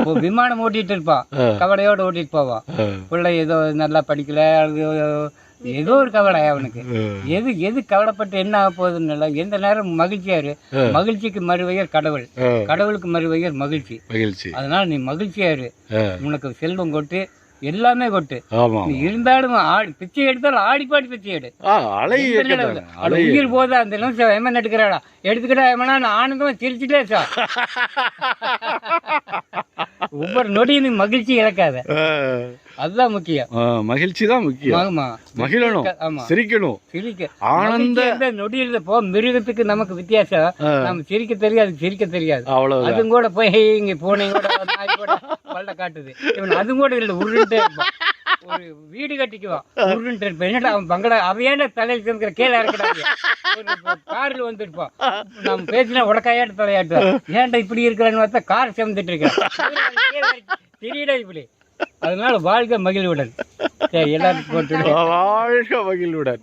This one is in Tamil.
இப்போ விமானம் ஓட்டிட்டு இருப்பான், கவலையோட ஓட்டிட்டு போவான். பிள்ளை ஏதோ நல்லா படிக்கல, அது ஏதோ ஒரு கவலை அவனுக்கு. எது எது கவலைப்பட்டு என்ன ஆக போகுதுன்னு இல்லை. எந்த நேரம் மகிழ்ச்சியாரு. மகிழ்ச்சிக்கு மறுவையர் கடவுள், கடவுளுக்கு மறுவையர் மகிழ்ச்சி. அதனால நீ மகிழ்ச்சியாரு. உனக்கு செல்வம் கொட்டு, எல்லாமே கொட்டு. நீ இருந்தாலும் பிச்சை எடுத்தாலும் ஆடி பாடி பிச்சை எடு. உயிர் போதா அந்த நிமிஷம் எமன் எடுக்கிறாடா, எடுத்துக்கிட்டா எமனா ஆனந்தமா சிரிச்சுட்டே சார். ஒவ்வொரு நொடியும் நீ மகிழ்ச்சி இழக்காத, அதுதான் முக்கியம். மகிழ்ச்சி தான் முக்கியம். ஆமா, மகிழணும், சிரிக்கணும், சிரிக்க. ஆனந்த நொடியில் போ. மிருகத்துக்கு நமக்கு வித்தியாசம். நம்ம சிரிக்க தெரியாது, சிரிக்க தெரியாது. அதுவும் கூட போய் இங்க போனீங்க கூட நாய் கூட பல்ல காட்டுது. இவன் அதுவும் கூட இல்லை, உருண்டுட்டே இருப்பான். ஒரு வீடு கட்டிக்குவான், உருண்டுட்டு இருப்பான். என்னடா அவன் பங்களா அவையான தலையில் சேர்ந்துக்கிற கீழே இறக்கிறாங்க. காரில் வந்துருப்பான். நம்ம பேசினா உடக்காயாட்டு தலையாட்டுவான். ஏன்டா இப்படி இருக்கிறான்னு பார்த்தா கார் சேர்ந்துட்டு இருக்கான். தெரியல இப்படி. அதனால வாழ்க மகிழ்வுடன். சரி, எல்லாருக்கும் வாழ்க மகிழ்வுடன்.